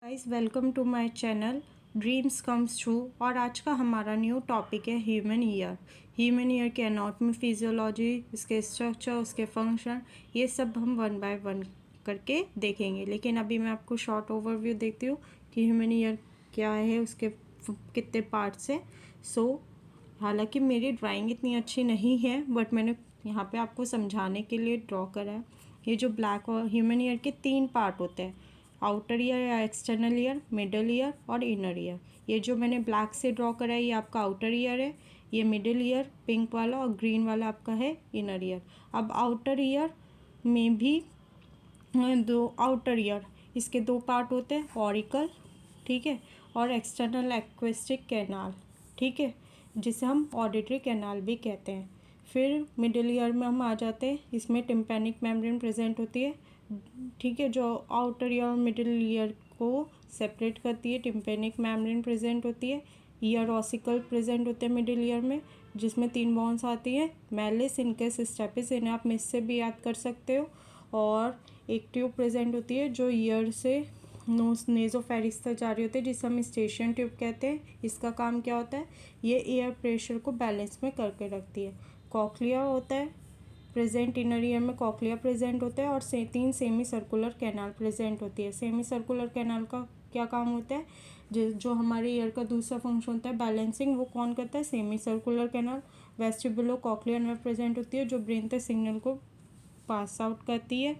Guys welcome to my channel dreams comes true. और आज का हमारा न्यू टॉपिक है ह्यूमन ईयर। ह्यूमन ईयर के एनाटॉमी, फिजियोलॉजी, उसके स्ट्रक्चर, उसके फंक्शन, ये सब हम वन बाय वन करके देखेंगे। लेकिन अभी मैं आपको शॉर्ट ओवरव्यू देती हूँ कि ह्यूमन ईयर क्या है, उसके कितने पार्ट्स हैं। हालांकि मेरी ड्राइंग इतनी अच्छी नहीं है, बट मैंने यहाँ पे आपको समझाने के लिए ड्रॉ करा है। ये जो ब्लैक और ह्यूमन ईयर के 3 पार्ट होते हैं, आउटर ईयर या एक्सटर्नल ईयर, मिडल ईयर और इनर ईयर। ये जो मैंने ब्लैक से ड्रॉ करा है ये आपका आउटर ईयर है, ये मिडिल ईयर पिंक वाला और ग्रीन वाला आपका है इनर ईयर। अब आउटर ईयर में भी दो आउटर ईयर, इसके 2 पार्ट होते हैं, ऑरिकल, ठीक है, और एक्सटर्नल एक्वेस्टिक कैनाल, ठीक है, जिसे हम ऑडिटरी कैनाल भी कहते हैं। फिर मिडिल ईयर में हम आ जाते हैं, इसमें टिम्पैनिक मेम्ब्रेन प्रेजेंट होती है, ठीक है, जो आउटर ईयर और मिडिल ईयर को सेपरेट करती है। टिम्पैनिक मेम्ब्रेन प्रेजेंट होती है, ईयर ऑसिकल प्रेजेंट होते हैं मिडिल ईयर में, जिसमें 3 बोन्स आती हैं, मैलिस, इनकस, स्टेपिस, इन्हें आप मिस से भी याद कर सकते हो। और एक ट्यूब प्रेजेंट होती है जो ईयर से नेजोफेरिक्स तक जा रही होती है, जिसे हम स्टेशन ट्यूब कहते हैं। इसका काम क्या होता है, ये एयर प्रेशर को बैलेंस में करके रखती है। कॉक्लिया होता है प्रेजेंट, इनर ईयर में कॉक्लिया प्रेजेंट होता है, और 3 सेमी सर्कुलर कैनाल प्रेजेंट होती है। सेमी सर्कुलर कैनाल का क्या काम होता है, जो हमारे ईयर का दूसरा फंक्शन होता है बैलेंसिंग, वो कौन करता है, semi circular canal. Vestibulocochlear nerve present होती है जो ब्रेन तक सिग्नल को पास आउट करती है,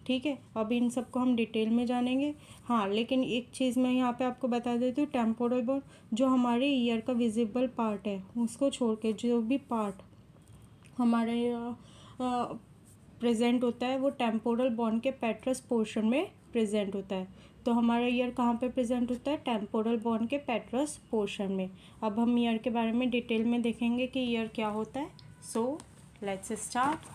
ठीक है। अब इन सबको हम डिटेल में जानेंगे। हाँ, लेकिन एक चीज़ मैं यहाँ पे आपको बता देती हूँ, टेम्पोरल बोन जो हमारे ईयर का विजिबल पार्ट है उसको छोड़ के जो भी पार्ट हमारे प्रेजेंट होता है वो टेम्पोरल बोन के पेट्रस पोर्शन में प्रेजेंट होता है। तो हमारा ईयर कहाँ पे प्रेजेंट होता है, टेम्पोरल बोन के पेट्रस पोर्शन में। अब हम ईयर के बारे में डिटेल में देखेंगे कि ईयर क्या होता है। So let's start.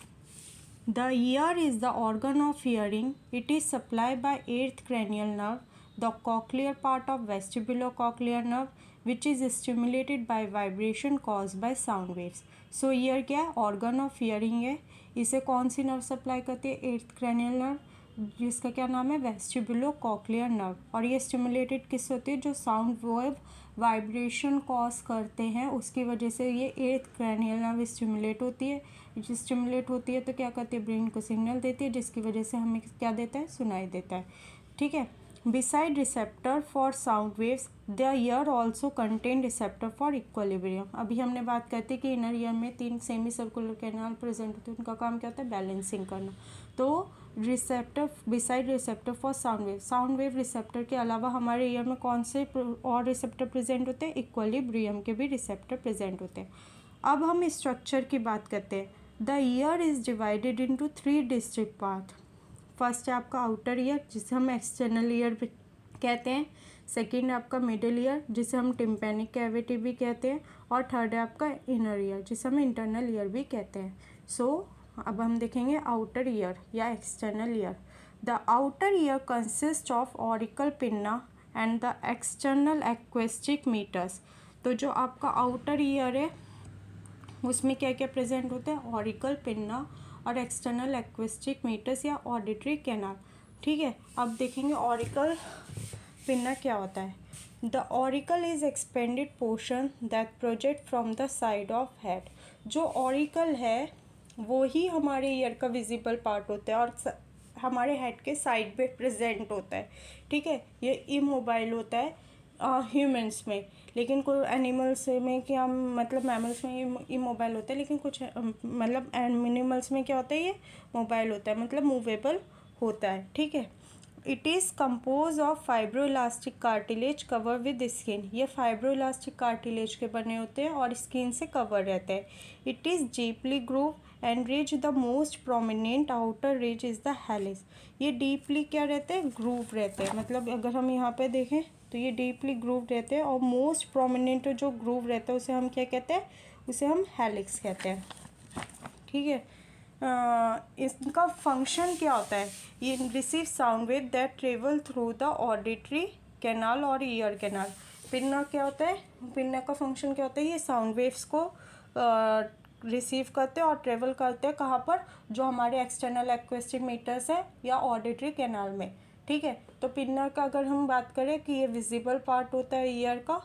The ear is the organ of hearing. It is supplied by 8th cranial nerve, the cochlear part of vestibulocochlear nerve, which is stimulated by vibration caused by sound waves. So ear क्या है, organ of hearing है। इसे कौन सी nerve supply करती है, 8th cranial nerve, जिसका क्या नाम है, वेस्टिबुलोकॉक्लियर नर्व। और ये स्टिमुलेटेड किससे होती है, जो साउंड वेव वाइब्रेशन कॉज करते हैं उसकी वजह से ये 8th क्रैनियल नर्व स्टिमुलेट होती है। जो स्टिमुलेट होती है तो क्या करती है, ब्रेन को सिग्नल देती है, जिसकी वजह से हमें क्या देता है, सुनाई देता है, ठीक है। Beside receptor for sound waves the year also contain receptor for equilibrium. अभी हमने बात करती है कि इनर ईयर में 3 सेमी सर्कुलर कैनाल प्रेजेंट होते हैं, उनका काम क्या होता है, बैलेंसिंग करना। तो receptor, beside receptor for sound wave receptor के अलावा हमारे ईयर में कौन से और रिसेप्टर प्रेजेंट होते हैं, इक्वलिब्रियम के भी रिसेप्टर प्रेजेंट होते हैं। अब हम स्ट्रक्चर की बात करते हैं। The year is divided into 3 district part. First है आपका आउटर ईयर, जिसे हम एक्सटर्नल ईयर कहते हैं। सेकेंड है आपका मिडिल ईयर, जिसे हम टिम्पैनिक कैविटी भी कहते हैं। और थर्ड है आपका इनर ईयर, जिसे हम इंटरनल ईयर भी कहते हैं। अब हम देखेंगे आउटर ईयर या external ear. The outer ear consist of auricle pinna and the external acoustic meatus. तो जो आपका आउटर ईयर है उसमें क्या क्या प्रेजेंट होता है, ऑरिकल पिन्ना और एक्सटर्नल एक्वेस्टिक मीटर्स या ऑडिटरी कैनाल, ठीक है। अब देखेंगे ऑरिकल पिन्ना क्या होता है। The auricle is expanded portion that project from the side of head. जो ऑरिकल है वो ही हमारे ईयर का विजिबल पार्ट होता है और हमारे हेड के साइड पे प्रेजेंट होता है, ठीक है। ये इमोबाइल होता है ह्यूमंस में, लेकिन कोई एनिमल्स में क्या मतलब, मैमल्स में इमोबाइल होता है, लेकिन कुछ मतलब एनिमल्स में क्या होता है, ये मोबाइल होता है, मतलब मूवेबल होता है, ठीक है। It is compose of fibroelastic cartilage cover with skin. ये फाइब्रोइलास्टिक कार्टिलेज के बने होते हैं और स्किन से कवर रहते हैं। It is deeply groove and ridge, the most prominent outer ridge is the helix. ये डीपली क्या रहते हैं, ग्रूव रहते हैं, मतलब अगर हम यहाँ पे देखें तो ये डीपली ग्रूव रहते हैं। और मोस्ट प्रोमिनेंट जो ग्रूव रहता है उसे हम क्या कहते हैं, उसे हम हेलिक्स कहते हैं, ठीक है। इसका फंक्शन क्या होता है, ये receive sound wave that travel through the auditory canal और ईयर कैनाल। पिन्ना क्या होता है, पिन्ना का फंक्शन क्या होता है, ये साउंड वेव्स को रिसीव करते हैं और ट्रेवल करते हैं कहाँ पर, जो हमारे एक्सटर्नल एक्वेस्टिक मीटर्स है या ऑडिटरी कैनाल में, ठीक है। तो पिन्ना का अगर हम बात करें कि ये विजिबल पार्ट होता है ईयर का,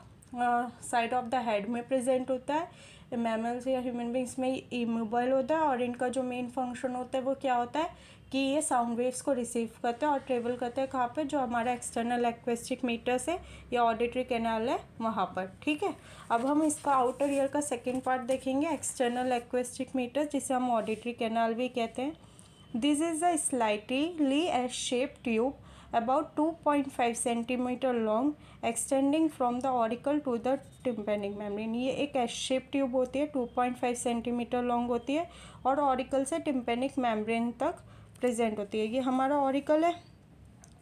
साइड ऑफ द हेड में प्रेजेंट होता है। मैमल्स या ह्यूमन बींग्स में इमोबाइल होता है और इनका जो मेन फंक्शन होता है वो क्या होता है कि ये साउंड वेव्स को रिसीव करते हैं और ट्रेवल करते हैं कहाँ पे, जो हमारा एक्सटर्नल एक्वेस्टिक मीटर्स है या ऑडिटरी कैनाल है वहाँ पर। ठीक है। अब हम इसका आउटर ईयर का सेकेंड पार्ट देखेंगे, एक्सटर्नल एक्वेस्टिक मीटर्स, जिसे हम ऑडिटरी कैनाल भी कहते हैं। This is a slightly S shape tube about 2.5 centimetre long extending from the auricle to the tympanic membrane. ये एक एस शेप ट्यूब होती है, 2.5 सेंटीमीटर लॉन्ग होती है और ऑरिकल से टिम्पेनिक मेम्ब्रेन तक प्रेजेंट होती है। ये हमारा ऑरिकल है,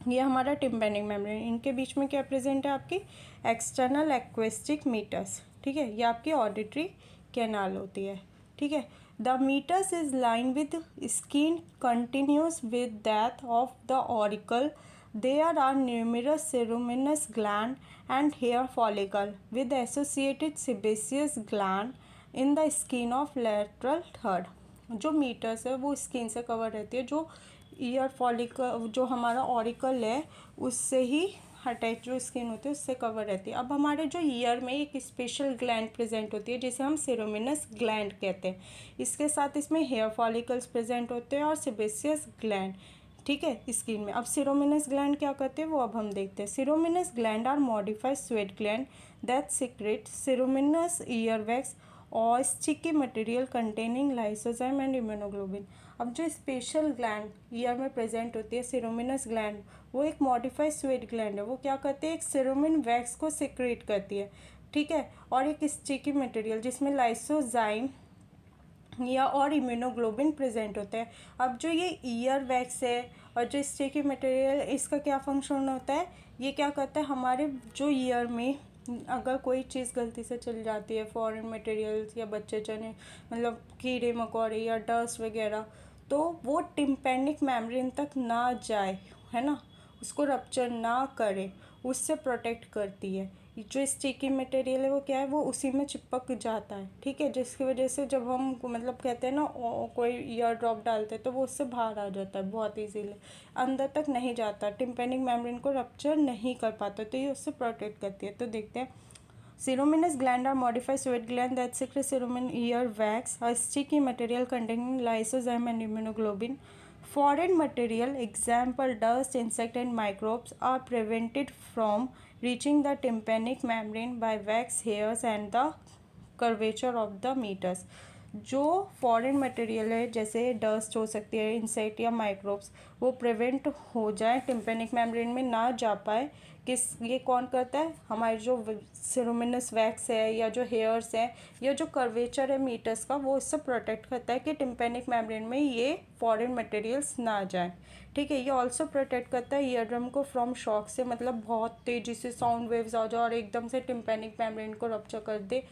ये हमारा टिम्पेनिक मेम्ब्रेन, इनके बीच में क्या प्रेजेंट है, आपकी एक्सटर्नल एक्वेस्टिक मीटर्स। ठीक है, ये आपकी ऑडिटरी कैनाल होती है। ठीक है। The meatus is line with skin continuous with that of the auricle. There are numerous ceruminous gland and hair follicle with associated sebaceous gland in the skin of lateral third. जो metres है वो skin से cover रहती है, जो year follicle जो हमारा auricle है उससे ही अटैच जो स्किन होती है उससे कवर रहती है। अब हमारे जो ईयर में एक स्पेशल ग्लैंड प्रेजेंट होती है जिसे हम सेरोमिनस ग्लैंड कहते हैं। इसके साथ इसमें हेयर फॉलिकल्स प्रेजेंट होते हैं और सेबेसियस ग्लैंड। ठीक है, स्किन में। अब सिरोमिनस ग्लैंड क्या करते हैं वो अब हम देखते हैं। Ceruminous gland are modified sweat gland that secrete ceruminous ear wax और sticky material containing lysozyme and immunoglobin. अब जो स्पेशल ग्लैंड ईयर में प्रेजेंट होती है सिरोमिनस ग्लैंड, वो एक मॉडिफाइड स्वेट ग्लैंड है। वो क्या करती है, एक सिरोमिन वैक्स को सिक्रेट करती है। ठीक है, और एक स्टिकी मटेरियल जिसमें लाइसोजाइम या और इम्यूनोग्लोबिन प्रेजेंट होता है। अब जो ये ईयर वैक्स है और जो स्टिकी मटेरियल, इसका क्या फंक्शन होता है, ये क्या करता है, हमारे जो ईयर में अगर कोई चीज़ गलती से चल जाती है, फॉरेन मटेरियल्स या बच्चे चने मतलब कीड़े मकोड़े या डस्ट वगैरह, तो वो टिम्पेनिक मेम्ब्रेन तक ना जाए, है ना, उसको रप्चर ना करे, उससे प्रोटेक्ट करती है। जो स्टिकी मटेरियल है वो क्या है, वो उसी में चिपक जाता है। ठीक है, जिसकी वजह से जब हम मतलब कहते हैं ना कोई ईयर ड्रॉप डालते हैं तो वो उससे बाहर आ जाता है बहुत इजीली, अंदर तक नहीं जाता, टिम्पेनिक मेम्ब्रेन को रप्चर नहीं कर पाता, तो ये उससे प्रोटेक्ट करती है। तो देखते हैं, Ceruminous gland are modified sweat gland that secrete cerumen ear wax, a sticky material containing lysozyme and immunoglobulin. Foreign material, example dust, insect and microbes, are prevented from reaching the tympanic membrane by wax hairs and the curvature of the meters. जो foreign material है जैसे dust हो सकती है, insect या microbes, वो prevent हो जाए, टिम्पेनिक मेम्ब्रेन में ना जा पाए। किस ये कौन करता है, हमारे जो सिरोमिनस वैक्स है या जो हेयर्स है या जो कर्वेचर है मीटर्स का, वो इससे प्रोटेक्ट करता है कि टिम्पेनिक मेम्ब्रेन में ये फॉरेन मटेरियल्स ना जाए। ठीक है, ये ऑल्सो प्रोटेक्ट करता है ईयर ड्रम को फ्रॉम शॉक से, मतलब बहुत तेज़ी से साउंड वेव्स आ जाए और एकदम से टिम्पेनिक मेम्ब्रेन को रप्चर कर दे,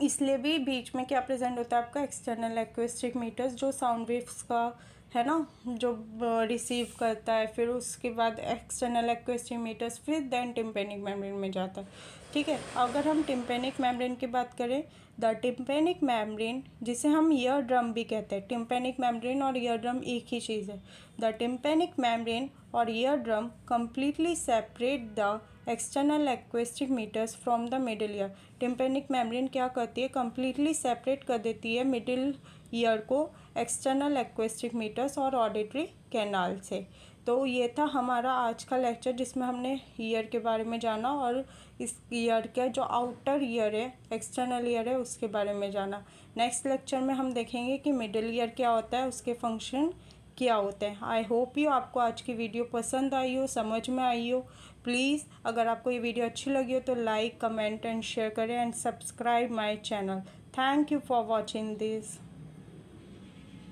इसलिए भी बीच में क्या प्रेजेंट होता है आपका एक्सटर्नल एक्वेस्टिक मीटर्स, जो साउंड वेव्स का है ना, जो रिसीव करता है, फिर उसके बाद एक्सटर्नल एक्वेस्टिक मीटर्स, फिर देन टिम्पेनिक मेम्ब्रेन में जाता है। ठीक है, अगर हम टिम्पेनिक मेम्ब्रेन की बात करें, द टिम्पेनिक मेम्ब्रेन, जिसे हम ईयर ड्रम भी कहते हैं, टिम्पेनिक मेम्ब्रेन और ईयर ड्रम एक ही चीज़ है। द टिम्पेनिक मेम्ब्रेन और ear drum completely separate the external acoustic meatus from the middle ear. Tympanic membrane क्या करती है, कम्प्लीटली सेपरेट कर देती है मिडिल ईयर को एक्सटर्नल एक्वेस्टिक मीटर्स और ऑडिटरी कैनाल से। तो ये था हमारा आज का लेक्चर जिसमें हमने ईयर के बारे में जाना और इस ईयर का जो आउटर ईयर है, एक्सटर्नल ईयर है, उसके बारे में जाना। नेक्स्ट लेक्चर में हम देखेंगे कि मिडिल ईयर क्या होता है, उसके फंक्शन क्या होते हैं। आई होप यू आपको आज की वीडियो पसंद आई हो, समझ में आई हो। प्लीज़ अगर आपको ये वीडियो अच्छी लगी हो तो लाइक, कमेंट एंड शेयर करें and subscribe my channel. Thank you for watching this.